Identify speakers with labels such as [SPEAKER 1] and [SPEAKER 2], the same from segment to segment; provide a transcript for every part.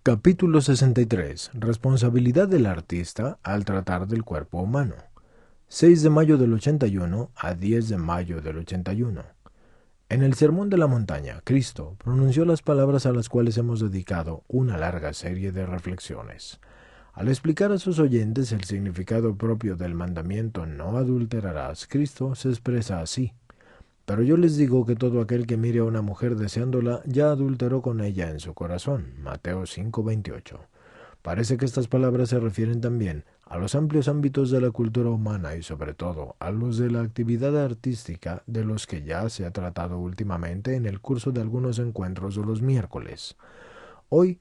[SPEAKER 1] Capítulo 63. Responsabilidad del artista al tratar del cuerpo humano. 6 de mayo del 81 a 10 de mayo del 81. En el Sermón de la Montaña, Cristo pronunció las palabras a las cuales hemos dedicado una larga serie de reflexiones. Al explicar a sus oyentes el significado propio del mandamiento no adulterarás, Cristo se expresa así: pero yo les digo que todo aquel que mire a una mujer deseándola ya adulteró con ella en su corazón. Mateo 5:28. Parece que estas palabras se refieren también a los amplios ámbitos de la cultura humana y sobre todo a los de la actividad artística de los que ya se ha tratado últimamente en el curso de algunos encuentros de los miércoles. Hoy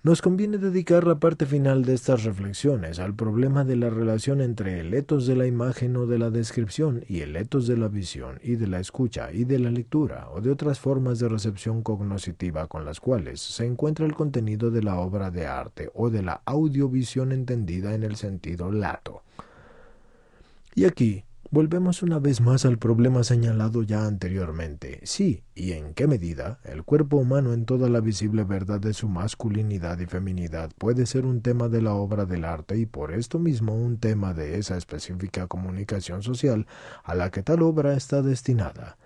[SPEAKER 1] nos conviene dedicar la parte final de estas reflexiones al problema de la relación entre el etos de la imagen o de la descripción y el etos de la visión y de la escucha y de la lectura o de otras formas de recepción cognoscitiva con las cuales se encuentra el contenido de la obra de arte o de la audiovisión entendida en el sentido lato. Y aquí volvemos una vez más al problema señalado ya anteriormente. Sí, y en qué medida el cuerpo humano en toda la visible verdad de su masculinidad y feminidad puede ser un tema de la obra del arte y por esto mismo un tema de esa específica comunicación social a la que tal obra está destinada.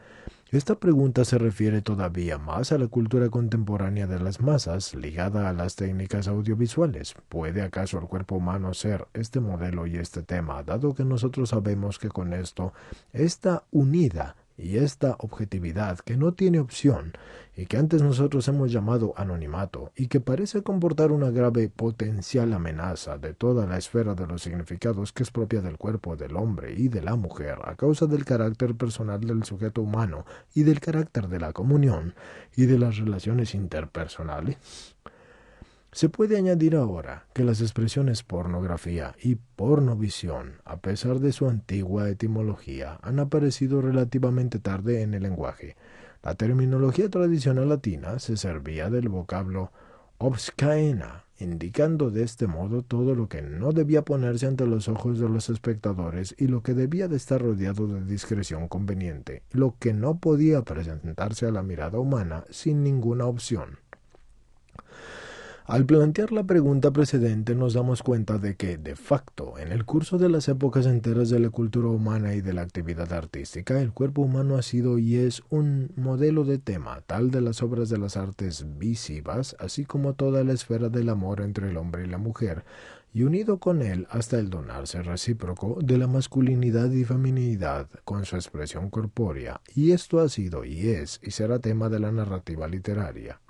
[SPEAKER 1] Esta pregunta se refiere todavía más a la cultura contemporánea de las masas, ligada a las técnicas audiovisuales. ¿Puede acaso el cuerpo humano ser este modelo y este tema, dado que nosotros sabemos que con esto está unida y esta objetividad que no tiene opción y que antes nosotros hemos llamado anonimato y que parece comportar una grave potencial amenaza de toda la esfera de los significados que es propia del cuerpo del hombre y de la mujer a causa del carácter personal del sujeto humano y del carácter de la comunión y de las relaciones interpersonales? Se puede añadir ahora que las expresiones pornografía y pornovisión, a pesar de su antigua etimología, han aparecido relativamente tarde en el lenguaje. La terminología tradicional latina se servía del vocablo obscaena, indicando de este modo todo lo que no debía ponerse ante los ojos de los espectadores y lo que debía de estar rodeado de discreción conveniente, lo que no podía presentarse a la mirada humana sin ninguna opción. Al plantear la pregunta precedente nos damos cuenta de que, de facto, en el curso de las épocas enteras de la cultura humana y de la actividad artística, el cuerpo humano ha sido y es un modelo de tema, tal de las obras de las artes visivas, así como toda la esfera del amor entre el hombre y la mujer, y unido con él hasta el donarse recíproco de la masculinidad y feminidad con su expresión corpórea, y esto ha sido y es y será tema de la narrativa literaria.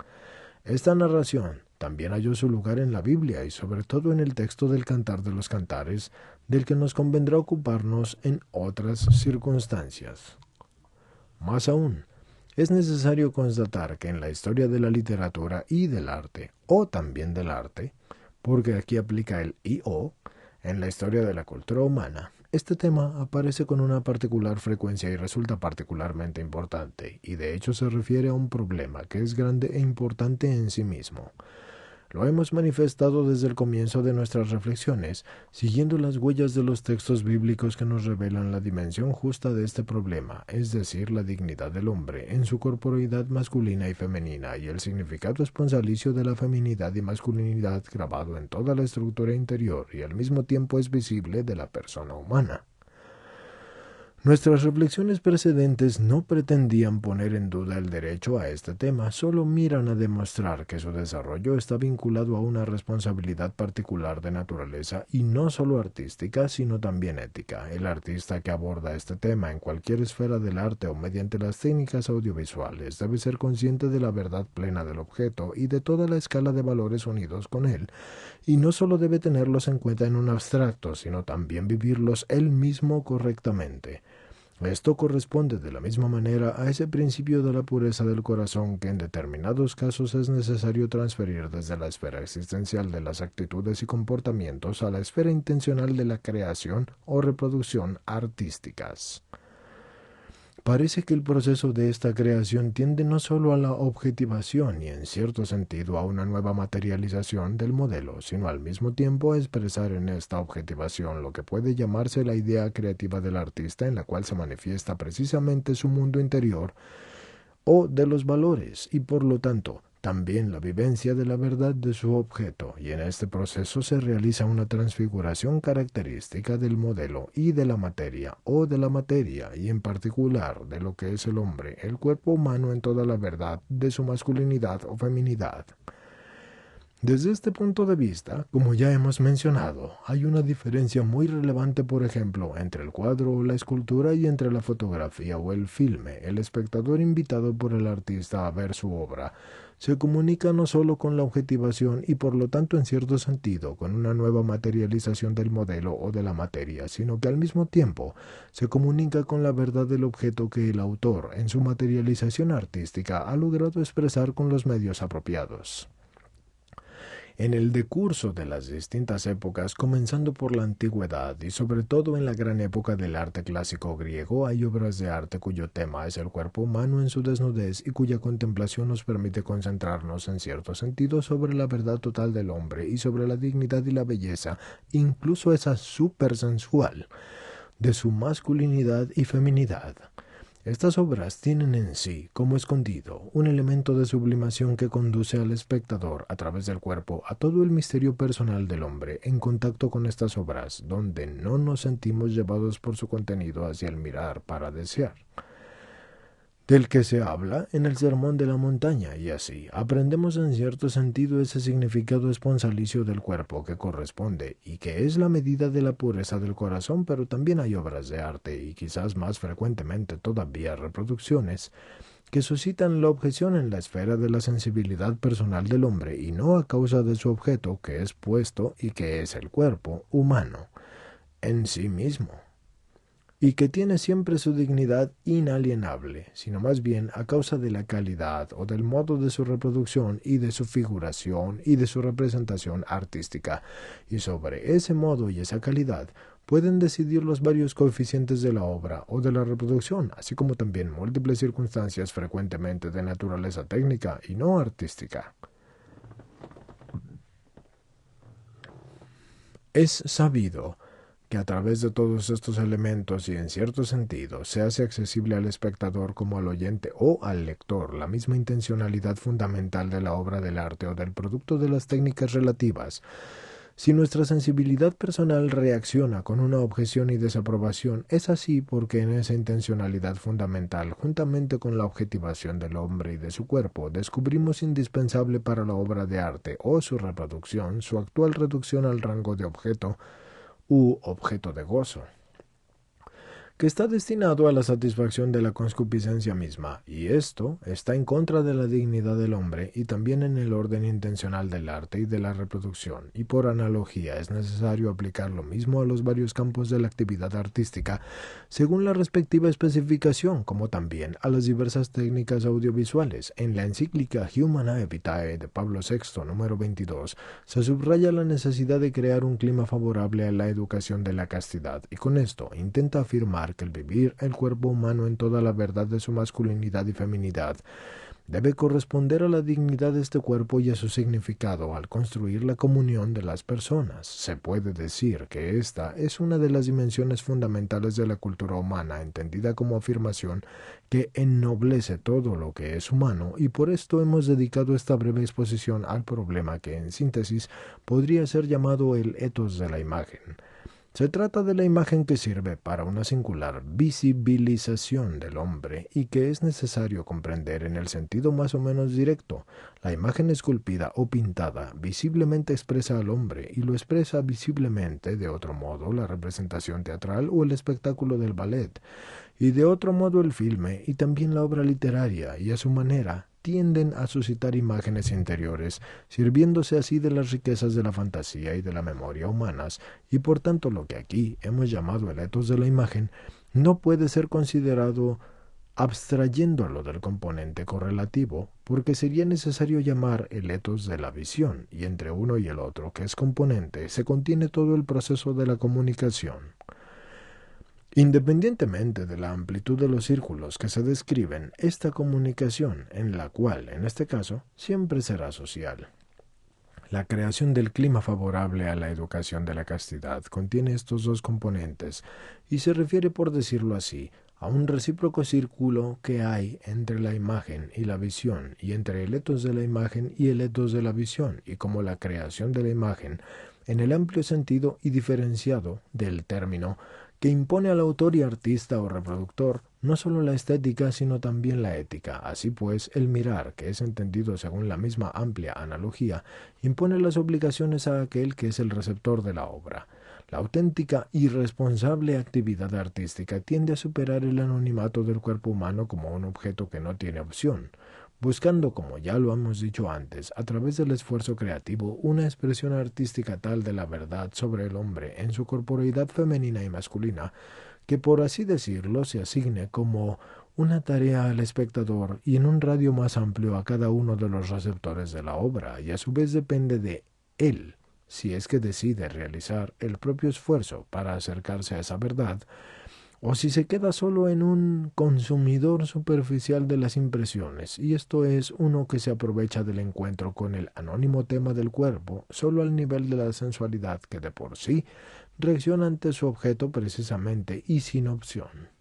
[SPEAKER 1] Esta narración también halló su lugar en la Biblia y sobre todo en el texto del Cantar de los Cantares, del que nos convendrá ocuparnos en otras circunstancias. Más aún, es necesario constatar que en la historia de la literatura y del arte, o también del arte, porque aquí aplica el y o, en la historia de la cultura humana, este tema aparece con una particular frecuencia y resulta particularmente importante, y de hecho se refiere a un problema que es grande e importante en sí mismo. Lo hemos manifestado desde el comienzo de nuestras reflexiones, siguiendo las huellas de los textos bíblicos que nos revelan la dimensión justa de este problema, es decir, la dignidad del hombre en su corporeidad masculina y femenina y el significado esponsalicio de la feminidad y masculinidad grabado en toda la estructura interior y al mismo tiempo es visible de la persona humana. Nuestras reflexiones precedentes no pretendían poner en duda el derecho a este tema, solo miran a demostrar que su desarrollo está vinculado a una responsabilidad particular de naturaleza y no solo artística, sino también ética. El artista que aborda este tema en cualquier esfera del arte o mediante las técnicas audiovisuales debe ser consciente de la verdad plena del objeto y de toda la escala de valores unidos con él, y no solo debe tenerlos en cuenta en un abstracto, sino también vivirlos él mismo correctamente. Esto corresponde de la misma manera a ese principio de la pureza del corazón que en determinados casos es necesario transferir desde la esfera existencial de las actitudes y comportamientos a la esfera intencional de la creación o reproducción artísticas. Parece que el proceso de esta creación tiende no solo a la objetivación y en cierto sentido a una nueva materialización del modelo, sino al mismo tiempo a expresar en esta objetivación lo que puede llamarse la idea creativa del artista, en la cual se manifiesta precisamente su mundo interior o de los valores y por lo tanto también la vivencia de la verdad de su objeto, y en este proceso se realiza una transfiguración característica del modelo y de la materia, o de la materia, y en particular de lo que es el hombre, el cuerpo humano en toda la verdad de su masculinidad o feminidad. Desde este punto de vista, como ya hemos mencionado, hay una diferencia muy relevante, por ejemplo, entre el cuadro o la escultura y entre la fotografía o el filme. El espectador invitado por el artista a ver su obra se comunica no solo con la objetivación y por lo tanto en cierto sentido con una nueva materialización del modelo o de la materia, sino que al mismo tiempo se comunica con la verdad del objeto que el autor en su materialización artística ha logrado expresar con los medios apropiados. En el decurso de las distintas épocas, comenzando por la antigüedad y sobre todo en la gran época del arte clásico griego, hay obras de arte cuyo tema es el cuerpo humano en su desnudez y cuya contemplación nos permite concentrarnos en cierto sentido sobre la verdad total del hombre y sobre la dignidad y la belleza, incluso esa supersensual, de su masculinidad y feminidad. Estas obras tienen en sí, como escondido, un elemento de sublimación que conduce al espectador a través del cuerpo a todo el misterio personal del hombre en contacto con estas obras, donde no nos sentimos llevados por su contenido hacia el mirar para desear, del que se habla en el Sermón de la Montaña, y así aprendemos en cierto sentido ese significado esponsalicio del cuerpo que corresponde y que es la medida de la pureza del corazón, pero también hay obras de arte, y quizás más frecuentemente todavía reproducciones, que suscitan la objeción en la esfera de la sensibilidad personal del hombre y no a causa de su objeto que es puesto y que es el cuerpo humano en sí mismo, y que tiene siempre su dignidad inalienable, sino más bien a causa de la calidad o del modo de su reproducción y de su figuración y de su representación artística, y sobre ese modo y esa calidad pueden decidir los varios coeficientes de la obra o de la reproducción, así como también múltiples circunstancias frecuentemente de naturaleza técnica y no artística. Es sabido que a través de todos estos elementos y en cierto sentido se hace accesible al espectador como al oyente o al lector la misma intencionalidad fundamental de la obra del arte o del producto de las técnicas relativas. Si nuestra sensibilidad personal reacciona con una objeción y desaprobación, es así porque en esa intencionalidad fundamental, juntamente con la objetivación del hombre y de su cuerpo, descubrimos indispensable para la obra de arte o su reproducción su actual reducción al rango de objeto u objeto de gozo, que está destinado a la satisfacción de la concupiscencia misma, y esto está en contra de la dignidad del hombre y también en el orden intencional del arte y de la reproducción, y por analogía es necesario aplicar lo mismo a los varios campos de la actividad artística según la respectiva especificación, como también a las diversas técnicas audiovisuales. En la encíclica Humanae Vitae de Pablo VI, número 22, se subraya la necesidad de crear un clima favorable a la educación de la castidad, y con esto intenta afirmar que el vivir el cuerpo humano en toda la verdad de su masculinidad y feminidad debe corresponder a la dignidad de este cuerpo y a su significado al construir la comunión de las personas. Se puede decir que esta es una de las dimensiones fundamentales de la cultura humana, entendida como afirmación que ennoblece todo lo que es humano, y por esto hemos dedicado esta breve exposición al problema que, en síntesis, podría ser llamado el etos de la imagen. Se trata de la imagen que sirve para una singular visibilización del hombre y que es necesario comprender en el sentido más o menos directo. La imagen esculpida o pintada visiblemente expresa al hombre y lo expresa visiblemente de otro modo la representación teatral o el espectáculo del ballet, y de otro modo el filme y también la obra literaria, y a su manera tienden a suscitar imágenes interiores, sirviéndose así de las riquezas de la fantasía y de la memoria humanas, y por tanto lo que aquí hemos llamado el etos de la imagen no puede ser considerado abstrayéndolo del componente correlativo, porque sería necesario llamar el etos de la visión, y entre uno y el otro, que es componente, se contiene todo el proceso de la comunicación. Independientemente de la amplitud de los círculos que se describen, esta comunicación, en la cual, en este caso, siempre será social. La creación del clima favorable a la educación de la castidad contiene estos dos componentes y se refiere, por decirlo así, a un recíproco círculo que hay entre la imagen y la visión, y entre el etos de la imagen y el etos de la visión, y como la creación de la imagen, en el amplio sentido y diferenciado del término, que impone al autor y artista o reproductor no sólo la estética, sino también la ética. Así pues, el mirar, que es entendido según la misma amplia analogía, impone las obligaciones a aquel que es el receptor de la obra. La auténtica y responsable actividad artística tiende a superar el anonimato del cuerpo humano como un objeto que no tiene opción, buscando, como ya lo hemos dicho antes, a través del esfuerzo creativo, una expresión artística tal de la verdad sobre el hombre en su corporeidad femenina y masculina, que por así decirlo se asigne como una tarea al espectador y en un radio más amplio a cada uno de los receptores de la obra, y a su vez depende de él, si es que decide realizar el propio esfuerzo para acercarse a esa verdad, o si se queda solo en un consumidor superficial de las impresiones, y esto es uno que se aprovecha del encuentro con el anónimo tema del cuerpo, solo al nivel de la sensualidad que de por sí reacciona ante su objeto precisamente y sin opción.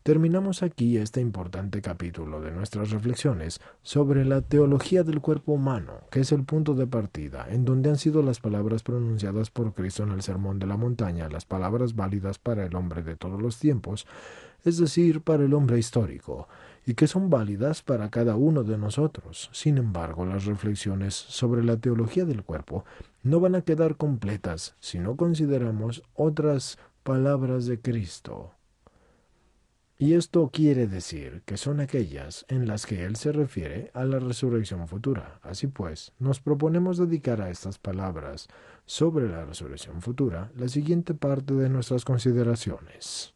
[SPEAKER 1] Terminamos aquí este importante capítulo de nuestras reflexiones sobre la teología del cuerpo humano, que es el punto de partida, en donde han sido las palabras pronunciadas por Cristo en el Sermón de la Montaña, las palabras válidas para el hombre de todos los tiempos, es decir, para el hombre histórico, y que son válidas para cada uno de nosotros. Sin embargo, las reflexiones sobre la teología del cuerpo no van a quedar completas si no consideramos otras palabras de Cristo. Y esto quiere decir que son aquellas en las que Él se refiere a la resurrección futura. Así pues, nos proponemos dedicar a estas palabras sobre la resurrección futura la siguiente parte de nuestras consideraciones.